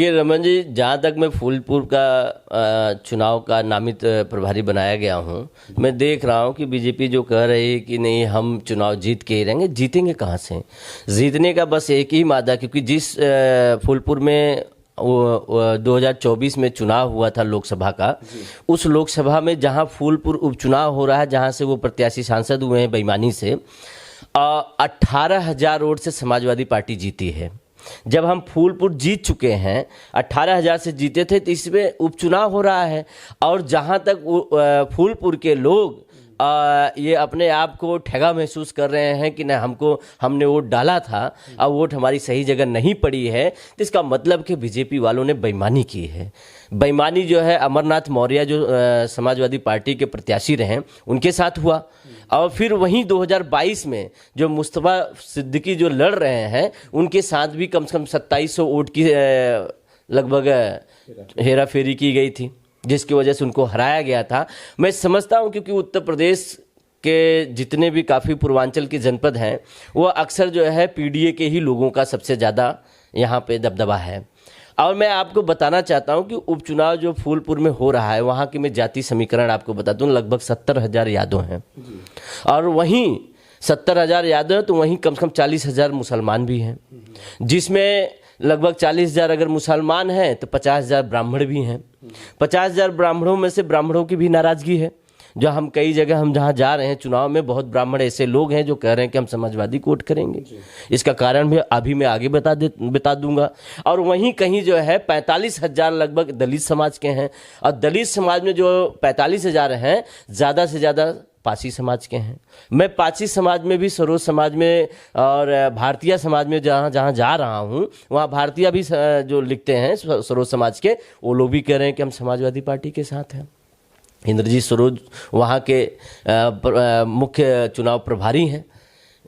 ये रमन जी, जहाँ तक मैं फूलपुर का चुनाव का नामित प्रभारी बनाया गया हूँ, मैं देख रहा हूँ कि बीजेपी जो कह रही है कि नहीं हम चुनाव जीत के ही रहेंगे, जीतेंगे कहाँ से? जीतने का बस एक ही मादा, क्योंकि जिस फूलपुर में वो 2024 में चुनाव हुआ था लोकसभा का, उस लोकसभा में जहाँ फूलपुर उपचुनाव हो रहा है, जहाँ से वो प्रत्याशी सांसद हुए हैं बेईमानी से, 18,000 वोट से समाजवादी पार्टी जीती है। जब हम फूलपुर जीत चुके हैं, 18,000 से जीते थे, तो इसमें उपचुनाव हो रहा है। और जहां तक फूलपुर के लोग ये अपने आप को ठगा महसूस कर रहे हैं कि नहीं हमने वोट डाला था, अब वोट हमारी सही जगह नहीं पड़ी है, तो इसका मतलब कि बीजेपी वालों ने बेईमानी की है। बेईमानी जो है अमरनाथ मौर्य जो समाजवादी पार्टी के प्रत्याशी रहे उनके साथ हुआ, और फिर वहीं 2022 में जो मुस्तफा सिद्दीकी जो लड़ रहे हैं उनके साथ भी कम से कम 2700 वोट की लगभग हेरा फेरी की गई थी, जिसकी वजह से उनको हराया गया था। मैं समझता हूं क्योंकि उत्तर प्रदेश के जितने भी काफ़ी पूर्वांचल के जनपद हैं वो अक्सर जो है पीडीए के ही लोगों का सबसे ज़्यादा यहाँ पे दबदबा है। और मैं आपको बताना चाहता हूं कि उपचुनाव जो फूलपुर में हो रहा है, वहाँ की मैं जाति समीकरण आपको बताता हूँ, लगभग 70,000 यादव हैं, और वहीं 70,000 यादव तो वहीं कम से कम 40,000 मुसलमान भी हैं, जिसमें लगभग 40,000 अगर मुसलमान हैं तो 50,000 ब्राह्मण भी हैं। 50,000 ब्राह्मणों में से ब्राह्मणों की भी नाराज़गी है। जो हम कई जगह हम जहाँ जा रहे हैं चुनाव में, बहुत ब्राह्मण ऐसे लोग हैं जो कह रहे हैं कि हम समाजवादी को वोट करेंगे। इसका कारण भी अभी मैं आगे बता दूंगा। और वहीं कहीं जो है 45,000 लगभग दलित समाज के हैं, और दलित समाज में जो 45,000 हैं ज़्यादा से ज़्यादा पासी समाज के हैं। मैं पासी समाज में भी, सरोज समाज में और भारतीय समाज में जहाँ जहाँ जा रहा हूँ, वहाँ भारतीय भी जो लिखते हैं सरोज समाज के, वो लोग भी कह रहे हैं कि हम समाजवादी पार्टी के साथ हैं। इंद्रजीत सरोज वहाँ के मुख्य चुनाव प्रभारी हैं,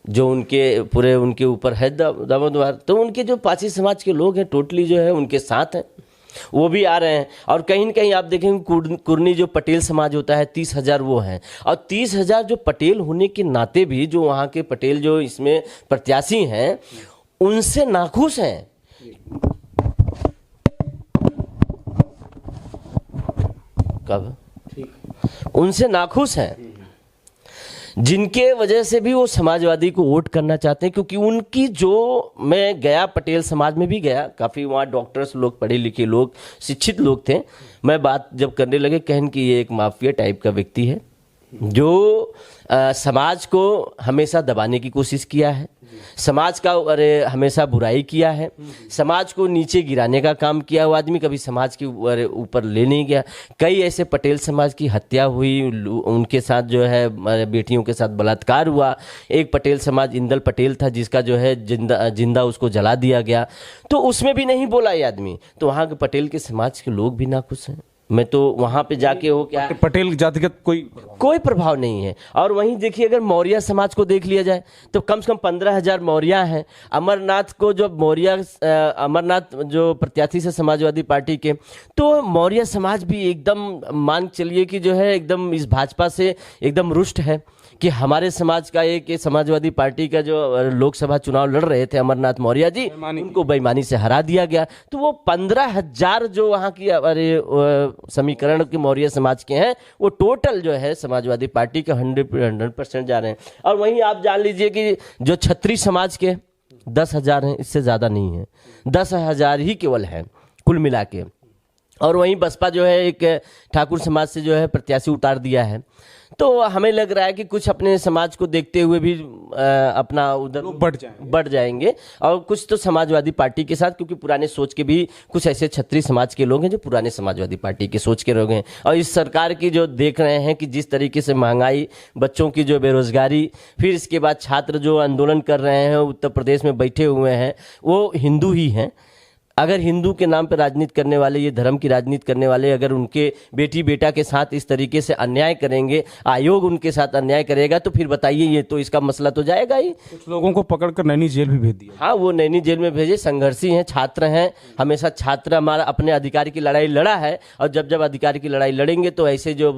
जो उनके ऊपर है दामोदर, तो उनके जो पासी समाज के लोग हैं टोटली जो है उनके साथ हैं, वो भी आ रहे हैं। और कहीं न कहीं आप देखेंगे कुर्नी जो पटेल समाज होता है 30,000 वो हैं, और 30,000 जो पटेल होने के नाते भी जो वहाँ के पटेल जो इसमें प्रत्याशी हैं उनसे नाखुश हैं। कब उनसे नाखुश हैं, जिनके वजह से भी वो समाजवादी को वोट करना चाहते हैं। क्योंकि उनकी जो, मैं गया पटेल समाज में भी गया, काफ़ी वहाँ डॉक्टर्स लोग, पढ़े लिखे लोग, शिक्षित लोग थे। मैं बात जब करने लगे, कहन कि ये एक माफिया टाइप का व्यक्ति है जो समाज को हमेशा दबाने की कोशिश किया है, समाज का हमेशा बुराई किया है, समाज को नीचे गिराने का काम किया। वो आदमी कभी समाज के ऊपर ले नहीं गया। कई ऐसे पटेल समाज की हत्या हुई, उनके साथ जो है बेटियों के साथ बलात्कार हुआ। एक पटेल समाज इंदल पटेल था जिसका जो है जिंदा उसको जला दिया गया, तो उसमें भी नहीं बोला ये आदमी। तो वहाँ के पटेल के समाज के लोग भी नाखुश हैं। मैं तो वहाँ पे जाके हो क्या पटेल जातिगत कोई प्रभाव नहीं है। और वहीं देखिए अगर मौर्य समाज को देख लिया जाए तो कम से कम 15,000 मौर्य हैं। अमरनाथ को जो अमरनाथ जो प्रत्याशी से समाजवादी पार्टी के, तो मौर्य समाज भी एकदम मान चलिए कि जो है एकदम इस भाजपा से एकदम रुष्ट है कि हमारे समाज का एक समाजवादी पार्टी का जो लोकसभा चुनाव लड़ रहे थे अमरनाथ मौर्य जी, उनको बेईमानी से हरा दिया गया। तो वो 15,000 जो वहाँ की समीकरण के मौर्य समाज के हैं, वो टोटल जो है समाजवादी पार्टी के 100% जा रहे हैं। और वहीं आप जान लीजिए कि जो क्षत्रिय समाज के 10,000 हैं, इससे ज़्यादा नहीं है, 10,000 ही केवल है कुल मिला के। और वहीं बसपा जो है एक ठाकुर समाज से जो है प्रत्याशी उतार दिया है। तो हमें लग रहा है कि कुछ अपने समाज को देखते हुए भी अपना उधर बढ़ जाएंगे, और कुछ तो समाजवादी पार्टी के साथ, क्योंकि पुराने सोच के भी कुछ ऐसे क्षत्रिय समाज के लोग हैं जो पुराने समाजवादी पार्टी के सोच के लोग हैं। और इस सरकार की जो देख रहे हैं कि जिस तरीके से महंगाई, बच्चों की जो बेरोजगारी, फिर इसके बाद छात्र जो आंदोलन कर रहे हैं उत्तर प्रदेश में बैठे हुए हैं, वो हिंदू ही हैं। अगर हिंदू के नाम पर राजनीति करने वाले, ये धर्म की राजनीति करने वाले, अगर उनके बेटी बेटा के साथ इस तरीके से अन्याय करेंगे, आयोग उनके साथ अन्याय करेगा, तो फिर बताइए ये तो इसका मसला तो जाएगा ही। कुछ लोगों को पकड़कर नैनी जेल भी भेज दिया। हाँ, वो नैनी जेल में भेजे। संघर्षी हैं, छात्र हैं, हमेशा छात्र हमारा अपने अधिकार की लड़ाई लड़ा है, और जब अधिकार की लड़ाई लड़ेंगे तो ऐसे जो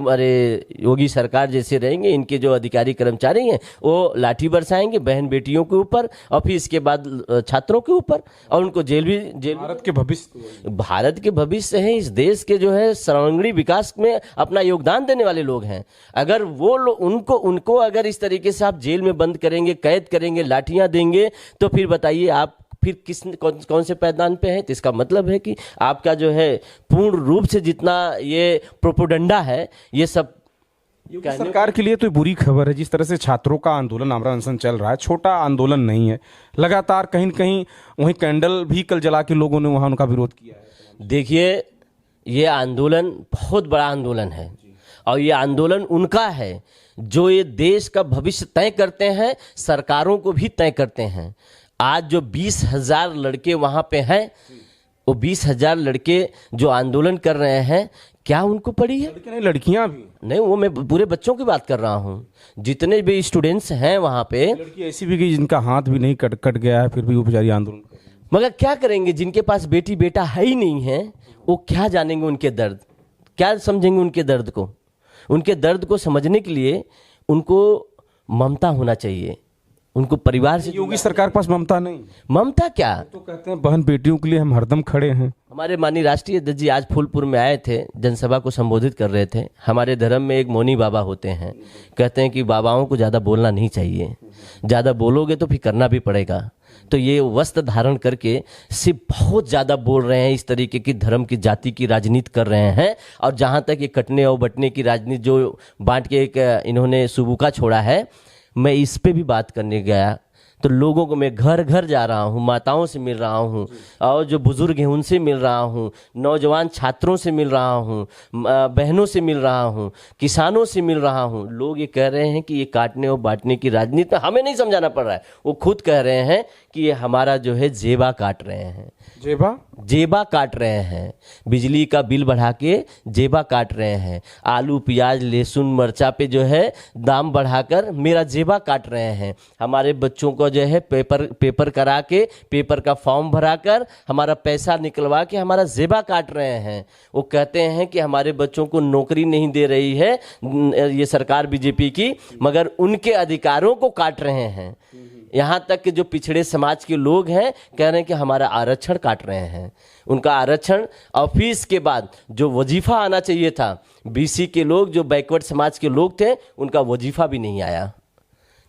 योगी सरकार जैसे रहेंगे, इनके जो अधिकारी कर्मचारी हैं वो लाठी बरसाएंगे बहन बेटियों के ऊपर, और फिर इसके बाद छात्रों के ऊपर, और उनको जेल भारत के भविष्य भारत के भविष्य हैं, इस देश के जो है सर्वांगीण विकास में अपना योगदान देने वाले लोग हैं। अगर वो लोग उनको अगर इस तरीके से आप जेल में बंद करेंगे, कैद करेंगे, लाठियां देंगे, तो फिर बताइए आप फिर कौन से पैदान पे है? तो इसका मतलब है कि आपका जो है पूर्ण रूप से जितना ये प्रोपोगंडा है, ये सब सरकार के लिए तो ये बुरी खबर है। जिस तरह से छात्रों का आंदोलन, आमरण अनशन चल रहा है, छोटा आंदोलन नहीं है, लगातार कहीं न कहीं वहीं कैंडल भी कल जला के लोगों ने वहां उनका विरोध किया है। देखिए, ये आंदोलन बहुत बड़ा आंदोलन है और ये आंदोलन उनका है जो ये देश का भविष्य तय करते हैं, सरकारों को भी तय करते हैं। आज जो 20,000 लड़के वहां पे हैं, वो 20,000 लड़के जो आंदोलन कर रहे हैं, क्या उनको पड़ी है? लड़के नहीं, लड़कियां भी नहीं, वो मैं पूरे बच्चों की बात कर रहा हूँ। जितने भी स्टूडेंट्स हैं वहां पे, लड़की ऐसी भी गई जिनका हाथ भी नहीं कट गया है, फिर भी वो बेचारी आंदोलन कर रही है। मगर क्या करेंगे? जिनके पास बेटी बेटा है ही नहीं है, वो क्या जानेंगे उनके दर्द, क्या समझेंगे उनके दर्द को? उनके दर्द को समझने के लिए उनको ममता होना चाहिए, उनको परिवार से। योगी सरकार के पास ममता नहीं। ममता क्या? तो कहते हैं बहन बेटियों के लिए हम हरदम खड़े हैं। हमारे माननीय राष्ट्रीय अध्यक्ष जी आज फूलपुर में आए थे, जनसभा को संबोधित कर रहे थे। हमारे धर्म में एक मौनी बाबा होते हैं, कहते हैं कि बाबाओं को ज़्यादा बोलना नहीं चाहिए, ज़्यादा बोलोगे तो फिर करना भी पड़ेगा। तो ये वस्त्र धारण करके सिर्फ बहुत ज़्यादा बोल रहे हैं, इस तरीके की धर्म की जाति की राजनीति कर रहे हैं। और जहाँ तक ये कटने और बटने की राजनीति जो बांट के एक इन्होंने सुबुका छोड़ा है, मैं इस पे भी बात करने गया तो लोगों को, मैं घर घर जा रहा हूँ, माताओं से मिल रहा हूँ और जो बुजुर्ग हैं उनसे मिल रहा हूँ, नौजवान छात्रों से मिल रहा हूँ, बहनों से मिल रहा हूँ, किसानों से मिल रहा हूँ। लोग ये कह रहे हैं कि ये काटने और बांटने की राजनीति हमें नहीं समझाना पड़ रहा है, वो खुद कह रहे हैं कि ये हमारा जो है जेबा काट रहे हैं। जेबा काट रहे हैं, बिजली का बिल बढ़ा के जेबा काट रहे हैं, आलू प्याज लहसुन मरचा पे जो है दाम बढ़ाकर मेरा जेबा काट रहे हैं। हमारे बच्चों को जो है पेपर करा के, पेपर का फॉर्म भराकर हमारा पैसा निकलवा के हमारा जेबा काट रहे हैं। वो कहते हैं कि हमारे बच्चों को नौकरी नहीं दे रही है ये सरकार बीजेपी की, मगर उनके अधिकारों को काट रहे हैं। यहाँ तक कि जो पिछड़े समाज के लोग हैं कह रहे हैं कि हमारा आरक्षण काट रहे हैं। उनका आरक्षण और फीस के बाद जो वजीफा आना चाहिए था, बीसी के लोग जो बैकवर्ड समाज के लोग थे, उनका वजीफा भी नहीं आया,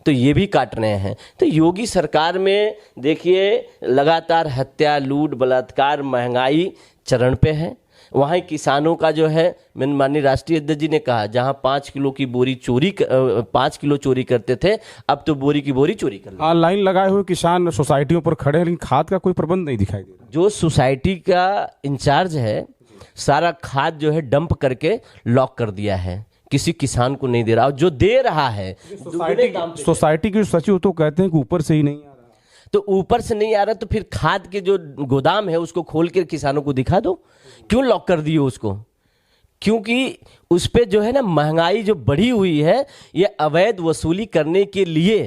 तो ये भी काट रहे हैं। तो योगी सरकार में देखिए लगातार हत्या, लूट, बलात्कार, महंगाई चरण पे है। वहाँ किसानों का जो है, मैंने माननीय राष्ट्रीय अध्यक्ष जी ने कहा, जहाँ 5 किलो की बोरी 5 किलो चोरी करते थे, अब तो बोरी की बोरी चोरी कर हाँ, लाइन लगाए हुए किसान सोसाइटियों पर खड़े हैं, लेकिन खाद का कोई प्रबंध नहीं दिखाई दे रहा। जो सोसाइटी का इंचार्ज है, सारा खाद जो है डंप करके लॉक कर दिया है, किसी किसान को नहीं दे रहा। और जो दे रहा है सोसाइटी के सचिव तो कहते हैं कि ऊपर से ही नहीं आ रहा। तो ऊपर से नहीं आ रहा तो फिर खाद के जो गोदाम है उसको खोल के किसानों को दिखा दो, क्यों लॉक कर दिए उसको? क्योंकि उस पे जो है ना महंगाई जो बढ़ी हुई है, ये अवैध वसूली करने के लिए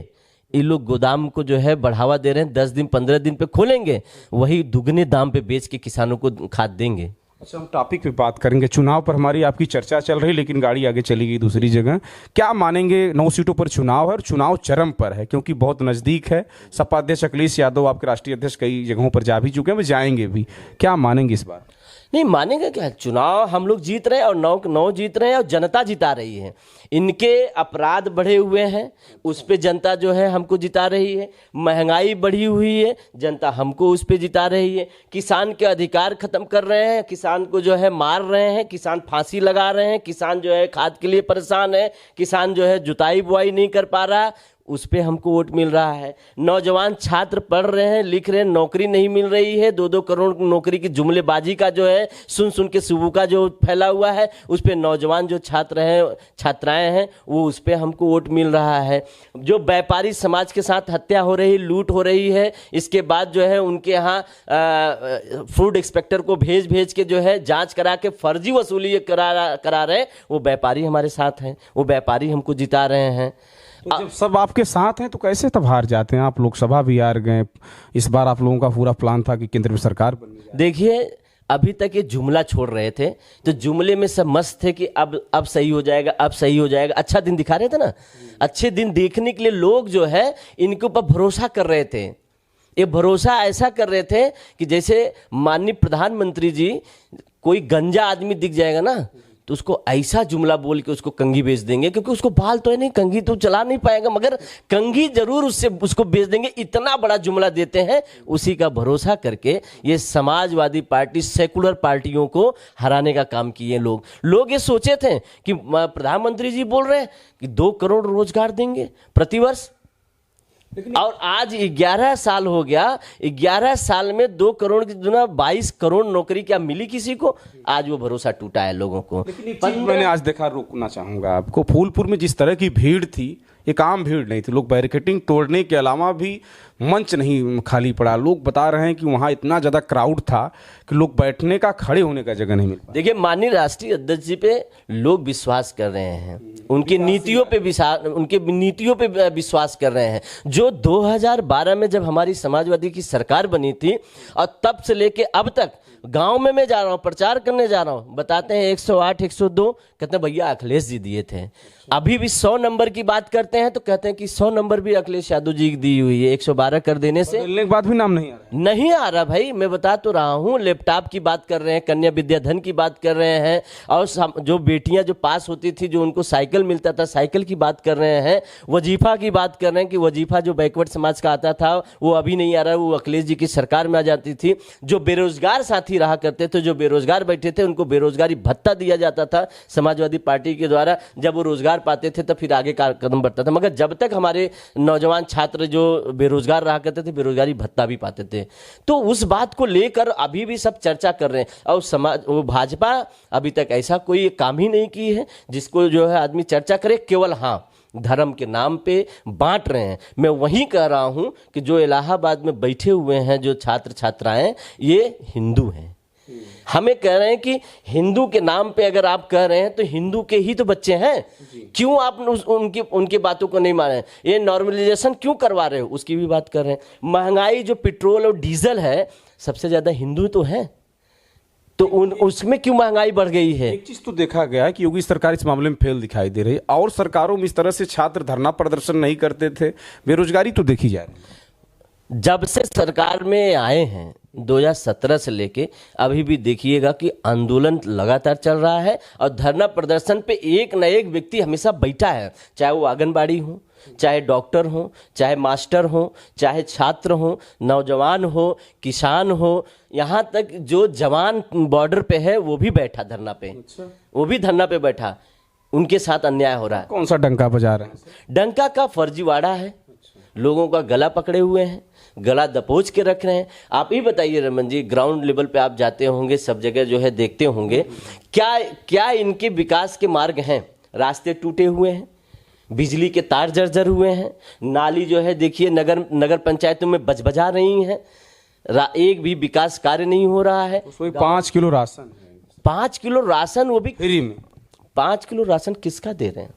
ये लोग गोदाम को जो है बढ़ावा दे रहे हैं। 10 दिन 15 दिन पे खोलेंगे, वही दुगने दाम पे बेच के किसानों को खाद देंगे। अच्छा, हम टॉपिक पे बात करेंगे। चुनाव पर हमारी आपकी चर्चा चल रही, लेकिन गाड़ी आगे चली गई दूसरी जगह। क्या मानेंगे, 9 सीटों पर चुनाव है और चुनाव चरम पर है, क्योंकि बहुत नज़दीक है। सपा अध्यक्ष अखिलेश यादव, आपके राष्ट्रीय अध्यक्ष, कई जगहों पर जा भी चुके हैं, वो जाएंगे भी। क्या मानेंगे इस बार? नहीं मानेंगे क्या? चुनाव हम लोग जीत रहे हैं और 9 जीत रहे हैं और जनता जिता रही है। इनके अपराध बढ़े हुए हैं, उस पे जनता जो है हमको जिता रही है। महंगाई बढ़ी हुई है, जनता हमको उस पे जिता रही है। किसान के अधिकार खत्म कर रहे हैं, किसान को जो है मार रहे हैं, किसान फांसी लगा रहे हैं, किसान जो है खाद के लिए परेशान है, किसान जो है जुताई बुआई नहीं कर पा रहा, उस पे हमको वोट मिल रहा है। नौजवान छात्र पढ़ रहे हैं, लिख रहे हैं, नौकरी नहीं मिल रही है। 2-2 करोड़ नौकरी की जुमलेबाजी का जो है सुन के सुबह का जो फैला हुआ है, उस पे नौजवान जो छात्र हैं, छात्राएं हैं, वो उस पे हमको वोट मिल रहा है। जो व्यापारी समाज के साथ हत्या हो रही, लूट हो रही है, इसके बाद जो है उनके यहाँ फूड इंस्पेक्टर को भेज के जो है जाँच करा के फर्जी वसूली करा रहे, वो व्यापारी हमारे साथ हैं, वो व्यापारी हमको जिता रहे हैं। तो जब सब आपके साथ हैं तो कैसे तब हार जाते हैं? आप लोकसभा भी हार गए, इस बार आप लोगों का पूरा प्लान था कि केंद्र में सरकार बननी। देखिए, अभी तक ये जुमला छोड़ रहे थे, तो जुमले में सब मस्त थे कि अब सही हो जाएगा, अब सही हो जाएगा। अच्छा दिन दिखा रहे थे ना, अच्छे दिन देखने के लिए लोग जो है इनके ऊपर भरोसा कर रहे थे ये भरोसा ऐसा कर रहे थे कि जैसे माननीय प्रधानमंत्री जी, कोई गंजा आदमी दिख जाएगा ना तो उसको ऐसा जुमला बोल के उसको कंघी बेच देंगे, क्योंकि उसको बाल तो है नहीं, कंघी तो चला नहीं पाएगा, मगर कंघी जरूर उसको बेच देंगे, इतना बड़ा जुमला देते हैं। उसी का भरोसा करके ये समाजवादी पार्टी, सेकुलर पार्टियों को हराने का काम किए लोग ये सोचे थे कि प्रधानमंत्री जी बोल रहे हैं कि 2 करोड़ रोजगार देंगे प्रतिवर्ष, और आज 11 साल हो गया, 11 साल में 2 करोड़ की दुना 22 करोड़ नौकरी क्या मिली किसी को? आज वो भरोसा टूटा है लोगों को। मैंने आज देखा, रोकना चाहूंगा आपको, फूलपुर में जिस तरह की भीड़ थी, एक आम भीड़ नहीं थी। लोग बैरिकेटिंग तोड़ने के अलावा भी मंच नहीं खाली पड़ा। लोग बता रहे हैं कि वहाँ इतना ज़्यादा क्राउड था कि लोग बैठने का, खड़े होने का जगह नहीं मिल पाया। देखिए, माननीय राष्ट्रीय अध्यक्ष जी पे लोग विश्वास कर रहे हैं, उनकी नीतियों पे विश्वास कर रहे हैं। जो 2012 में जब हमारी समाजवादी की सरकार बनी थी और तब से लेके अब तक गांव में मैं जा रहा हूं, प्रचार करने जा रहा हूं, बताते हैं 108, 102, कहते हैं भैया अखिलेश जी दिए थे। अभी भी 100 नंबर की बात करते हैं तो कहते हैं कि 100 नंबर भी अखिलेश यादव जी की दी हुई है। 112 कर देने से मिलने के बाद भी नाम नहीं आ रहा भाई। मैं बता तो रहा हूं, लैपटॉप की बात कर रहे हैं, कन्या विद्याधन की बात कर रहे हैं, और जो बेटियां जो पास होती थी, जो उनको साइकिल मिलता था, साइकिल की बात कर रहे हैं, वजीफा की बात कर रहे हैं कि वजीफा जो बैकवर्ड समाज का आता था वो अभी नहीं आ रहा, वो अखिलेश जी की सरकार में आ जाती थी। जो बेरोजगार साथी रहा करते थे, जो बेरोजगार बैठे थे, उनको बेरोजगारी भत्ता दिया जाता था समाजवादी पार्टी के द्वारा। जब वो रोजगार पाते थे तो फिर आगे का कदम बढ़ता था, मगर जब तक हमारे नौजवान छात्र जो बेरोजगार रहा करते थे, बेरोजगारी भत्ता भी पाते थे। तो उस बात को लेकर अभी भी सब चर्चा कर रहे हैं, और भाजपा अभी तक ऐसा कोई काम ही नहीं की है जिसको जो है आदमी चर्चा करे। केवल हाँ, धर्म के नाम पे बांट रहे हैं। मैं वही कह रहा हूं कि जो इलाहाबाद में बैठे हुए हैं जो छात्र छात्राएं, ये हिंदू हैं। हमें कह रहे हैं कि हिंदू के नाम पे अगर आप कह रहे हैं तो हिंदू के ही तो बच्चे हैं, क्यों आप उनकी बातों को नहीं मान रहे हैं? ये नॉर्मलाइजेशन क्यों करवा रहे हो, उसकी भी बात कर रहे हैं। महंगाई जो पेट्रोल और डीजल है, सबसे ज्यादा हिंदू तो है, तो उसमें क्यों महंगाई बढ़ गई है? एक चीज तो देखा गया है कि योगी सरकार इस मामले में फेल दिखाई दे रही है, और सरकारों में इस तरह से छात्र धरना प्रदर्शन नहीं करते थे। बेरोजगारी तो देखी जा रही है। जब से सरकार में आए हैं 2017 से लेके अभी भी देखिएगा कि आंदोलन लगातार चल रहा है, और धरना प्रदर्शन पे एक न एक व्यक्ति हमेशा बैठा है, चाहे वो आंगनबाड़ी हो, चाहे डॉक्टर हो, चाहे मास्टर हो, चाहे छात्र हो, नौजवान हो, किसान हो, यहाँ तक जो जवान बॉर्डर पे है वो भी बैठा धरना पे। अच्छा। वो भी धरना पे बैठा, उनके साथ अन्याय हो रहा है। कौन सा डंका बजा रहे हैं? डंका का फर्जीवाड़ा है। लोगों का गला पकड़े हुए हैं, गला दबोच के रख रहे हैं। आप ही बताइए रमन जी, ग्राउंड लेवल पे आप जाते होंगे, सब जगह जो है देखते होंगे, क्या इनके विकास के मार्ग हैं? रास्ते टूटे हुए हैं, बिजली के तार जर्जर हुए हैं, नाली जो है देखिए नगर पंचायतों में बजबजा रही हैं, एक भी विकास कार्य नहीं हो रहा है। 5 किलो राशन, 5 किलो राशन, वो भी फ्री में। 5 किलो राशन किसका दे रहे हैं?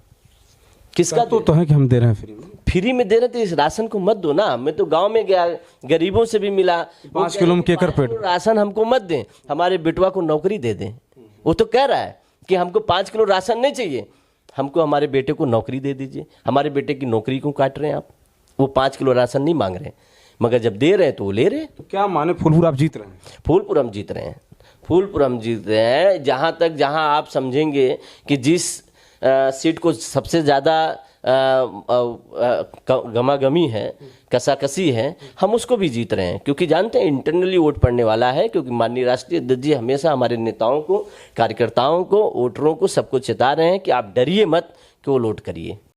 किसका तो है कि हम दे रहे हैं फ्री में दे रहे? तो इस राशन को मत दो ना। मैं तो गांव में गया, गरीबों से भी मिला, 5 किलो में केकर पेट राशन हमको मत दें, हमारे बेटवा को नौकरी दे दें। वो तो कह रहा है कि हमको 5 किलो राशन नहीं चाहिए, हमको हमारे बेटे को नौकरी दे दीजिए। हमारे बेटे की नौकरी को काट रहे हैं आप। वो 5 किलो राशन नहीं मांग रहे, मगर जब दे रहे हैं तो वो ले रहे हैं। तो क्या माने, फूलपुर आप जीत रहे हैं? फूलपुर हम जीत रहे हैं, फूलपुर हम जीत रहे हैं। जहां आप समझेंगे कि जिस सीट को सबसे ज़्यादा गमागमी है, कसाकसी है, हम उसको भी जीत रहे हैं, क्योंकि जानते हैं इंटरनली वोट पड़ने वाला है। क्योंकि माननीय राष्ट्रीय अध्यक्ष जी हमेशा हमारे नेताओं को, कार्यकर्ताओं को, वोटरों को, सबको चेता रहे हैं कि आप डरिए मत कि वो वोट करिए।